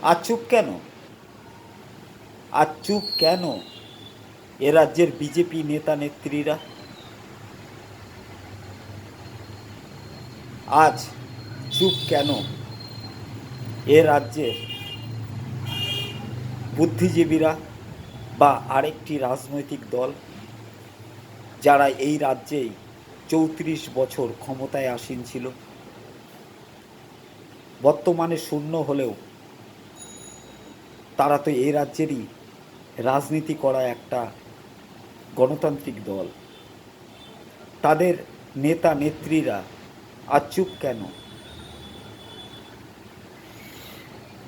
আর চুপ কেন? আর চুপ কেন এ রাজ্যের বিজেপি নেতা নেত্রীরা? আজ চুপ কেন এ রাজ্যের বুদ্ধিজীবীরা বা আরেকটি রাজনৈতিক দল, যারা এই রাজ্যেই ৩৪ বছর ক্ষমতায় আসীন ছিল, বর্তমানে শূন্য হলেও তারা তো এই রাজ্যেরই রাজনীতি করা একটা গণতান্ত্রিক দল। তাদের নেতা নেত্রীরা আজ চুপ কেন?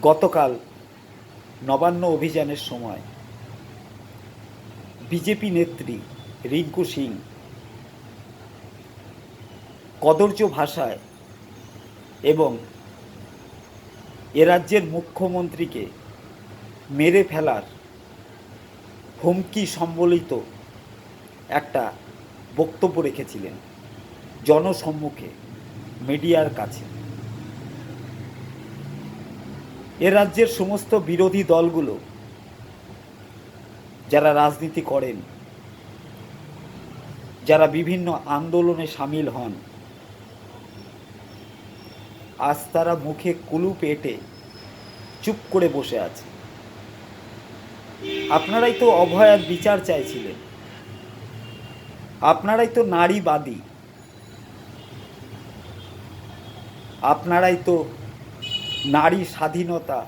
গতকাল নবান্ন অভিযানের সময় বিজেপি নেত্রী রিঙ্কু সিং কদর্য ভাষায় এবং এ রাজ্যের মুখ্যমন্ত্রীকে মেরে ফেলার হুমকি সম্বলিত একটা বক্তব্য রেখেছিলেন জনসম্মুখে, মিডিয়ার কাছে। এ রাজ্যের সমস্ত বিরোধী দলগুলো যারা রাজনীতি করেন, যারা বিভিন্ন আন্দোলনে সামিল হন, আজ তারা মুখে কুলুপ এঁটে চুপ করে বসে আছে। আপনারাই তো অভয়ার বিচার চাইছিলেন, আপনারাই তো নারীবাদী, আপনারাই তো নারী স্বাধীনতা,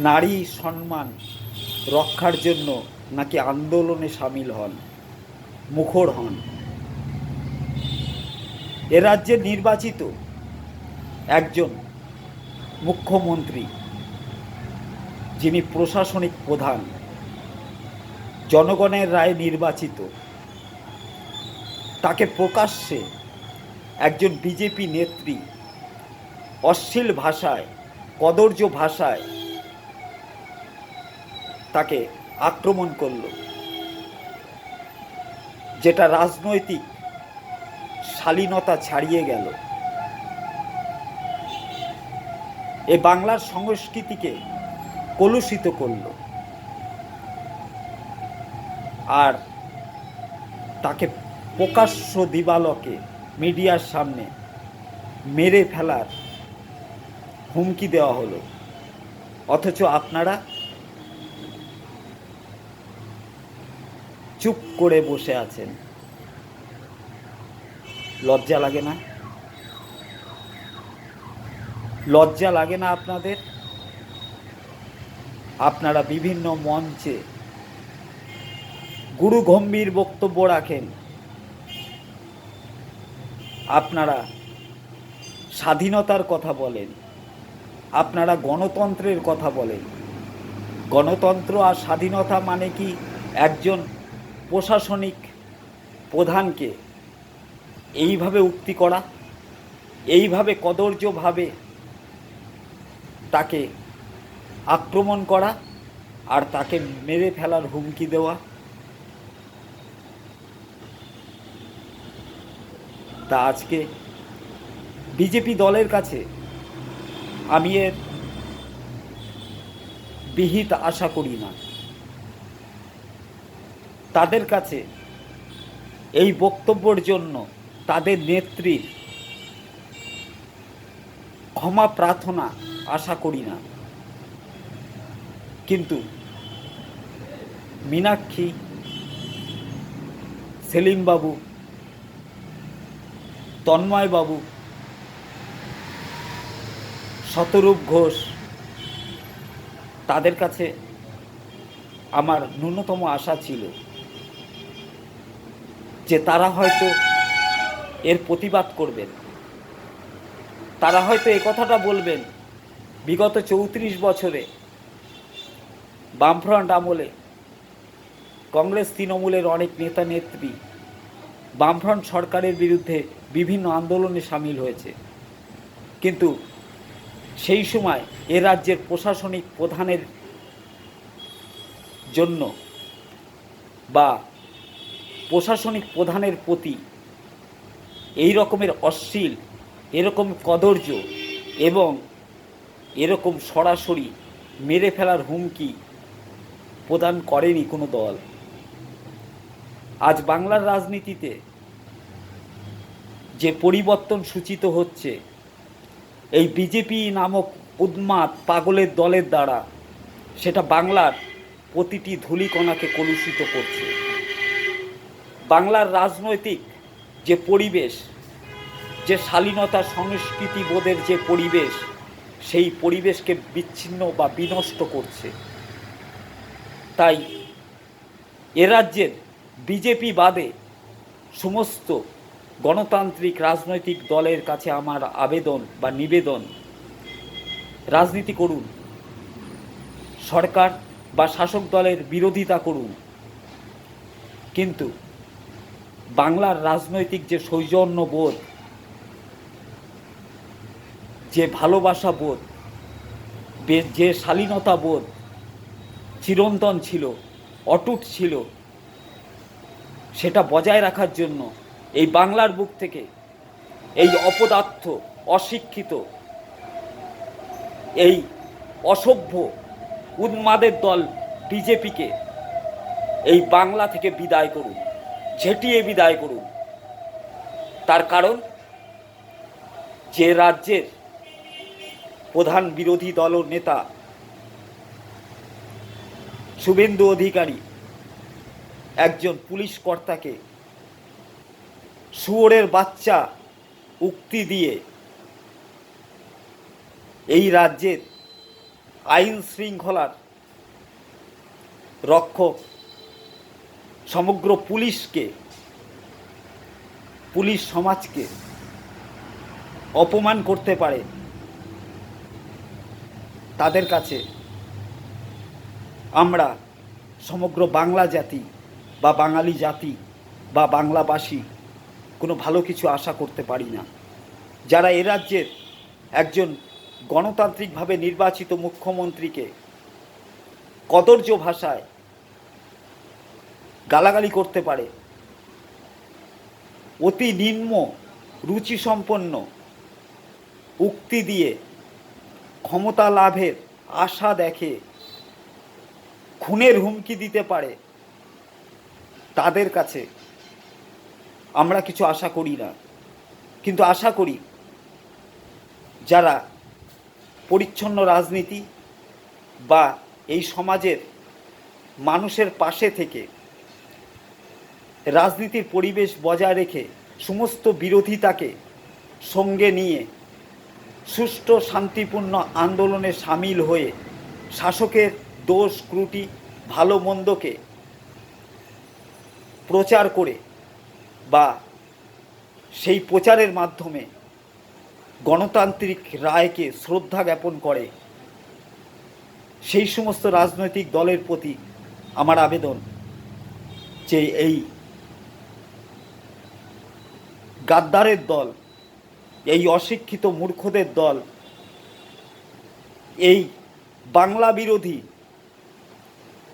নারী সম্মান রক্ষার জন্য নাকি আন্দোলনে সামিল হন, মুখর হন। এ রাজ্যের নির্বাচিত একজন মুখ্যমন্ত্রী, যিনি প্রশাসনিক প্রধান, জনগণের রায়ে নির্বাচিত, তাকে প্রকাশ্যে একজন বিজেপি নেত্রী অশ্লীল ভাষায়, কদর্য ভাষায় তাকে আক্রমণ করল, যেটা রাজনৈতিক শালীনতা ছাড়িয়ে গেল। এ বাংলার সংস্কৃতিকে কলুষিত করল, আর তাকে প্রকাশ্য দিবালোকে মিডিয়ার সামনে মেরে ফেলার হুমকি দেওয়া হলো। অথচ আপনারা চুপ করে বসে আছেন। লজ্জা লাগে না? লজ্জা লাগে না আপনাদের? আপনারা বিভিন্ন মঞ্চে গুরু গম্ভীর বক্তব্য রাখেন, আপনারা স্বাধীনতার কথা বলেন, আপনারা গণতন্ত্রের কথা বলেন। গণতন্ত্র আর স্বাধীনতা মানে কি একজন প্রশাসনিক প্রধানকে এইভাবে উক্তি করা, এইভাবে কদর্যভাবে তাকে আক্রমণ করা আর তাকে মেরে ফেলার হুমকি দেওয়া? তা আজকে বিজেপি দলের কাছে আমি এর বিহিত আশা করি না। তাদের কাছে এই বক্তব্যের জন্য তাদের নেত্রীর ক্ষমা প্রার্থনা আশা করি না। কিন্তু মীনাক্ষী, সেলিমবাবু, তন্ময়বাবু, শতরূপ ঘোষ, তাদের কাছে আমার ন্যূনতম আশা ছিল যে তারা হয়তো এর প্রতিবাদ করবেন, তারা হয়তো এ কথাটা বলবেন বিগত ৩৪ বছরে বামফ্রন্ট আমলে কংগ্রেস তৃণমূলের অনেক নেতা নেত্রী বামফ্রন্ট সরকারের বিরুদ্ধে বিভিন্ন আন্দোলনে সামিল হয়েছে, কিন্তু সেই সময় এ রাজ্যের প্রশাসনিক প্রধানের জন্য বা প্রশাসনিক প্রধানের প্রতি এই রকমের অশ্লীল, এরকম কদর্য এবং এরকম সরাসরি মেরে ফেলার হুমকি প্রদান করেনি কোনো দল। আজ বাংলার রাজনীতিতে যে পরিবর্তন সূচিত হচ্ছে এই বিজেপি নামক উন্মাদ পাগলের দলের দ্বারা, সেটা বাংলার প্রতিটি ধূলিকণাকে কলুষিত করছে। বাংলার রাজনৈতিক যে পরিবেশ, যে শালীনতা সংস্কৃতি বোধের যে পরিবেশ, সেই পরিবেশকে বিচ্ছিন্ন বা বিনষ্ট করছে। তাই এ রাজ্যের বিজেপি বাদে সমস্ত গণতান্ত্রিক রাজনৈতিক দলের কাছে আমার আবেদন বা নিবেদন, রাজনীতি করুন, সরকার বা শাসক দলের বিরোধিতা করুন, কিন্তু বাংলার রাজনৈতিক যে সৌজন্যবোধ, যে ভালোবাসা বোধ, যে শালীনতা বোধ চিরন্তন ছিল, অটুট ছিল, সেটা বজায় রাখার জন্য এই বাংলার বুক থেকে এই অপদার্থ, অশিক্ষিত, এই অসভ্য উন্মাদের দল বিজেপিকে এই বাংলা থেকে বিদায় করুন, ঝেঁটিয়ে বিদায় করুন। তার কারণ, যে রাজ্যের প্রধান বিরোধী দল নেতা শুভেন্দু অধিকারী একজন পুলিশ কর্তাকে শুয়োরের বাচ্চা উক্তি দিয়ে এই রাজ্যের আইন শৃঙ্খলার রক্ষক সমগ্র পুলিশকে, পুলিশ সমাজকে অপমান করতে পারে, তাদের কাছে আমরা সমগ্র বাংলা জাতি বা বাঙালি জাতি বা বাংলাভাষী কোনো ভালো কিছু আশা করতে পারি না। যারা এ রাজ্যের একজন গণতান্ত্রিকভাবে নির্বাচিত মুখ্যমন্ত্রীকে কদর্য ভাষায় গালাগালি করতে পারে, অতি নিম্ন রুচিসম্পন্ন উক্তি দিয়ে ক্ষমতা লাভের আশা দেখে খুনের হুমকি দিতে পারে, তাদের কাছে আমরা কিছু আশা করি না। কিন্তু আশা করি যারা পরিচ্ছন্ন রাজনীতি বা এই সমাজের মানুষের পাশে থেকে রাজনীতির পরিবেশ বজায় রেখে সমস্ত বিরোধিতাকে সঙ্গে নিয়ে সুষ্ঠু শান্তিপূর্ণ আন্দোলনে সামিল হয়ে শাসকের দোষ ত্রুটি ভালো মন্দকে প্রচার করে বা সেই প্রচারের মাধ্যমে গণতান্ত্রিক রায়কে শ্রদ্ধা জ্ঞাপন করে, সেই সমস্ত রাজনৈতিক দলের প্রতি আমার আবেদন যে এই গাদ্দারের দল, এই অশিক্ষিত মূর্খদের দল, এই বাংলা বিরোধী,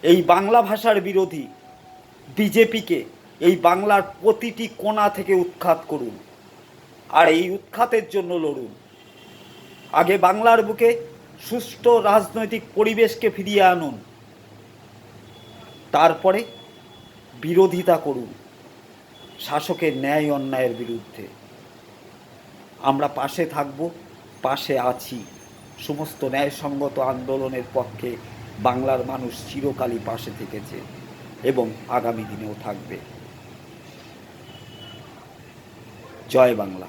এই বাংলা ভাষার বিরোধী বিজেপিকে এই বাংলার প্রতিটি কোণা থেকে উৎখাত করুন। আর এই উৎখাতের জন্য লড়ুন। আগে বাংলার বুকে সুষ্ঠু রাজনৈতিক পরিবেশকে ফিরিয়ে আনুন, তারপরে বিরোধিতা করুন শাসকের ন্যায় অন্যায়ের বিরুদ্ধে। আমরা পাশে থাকব, পাশে আছি। সমস্ত ন্যায়সঙ্গত আন্দোলনের পক্ষে বাংলার মানুষ চিরকালই পাশে থেকেছে এবং আগামী দিনেও থাকবে। জয় বাংলা।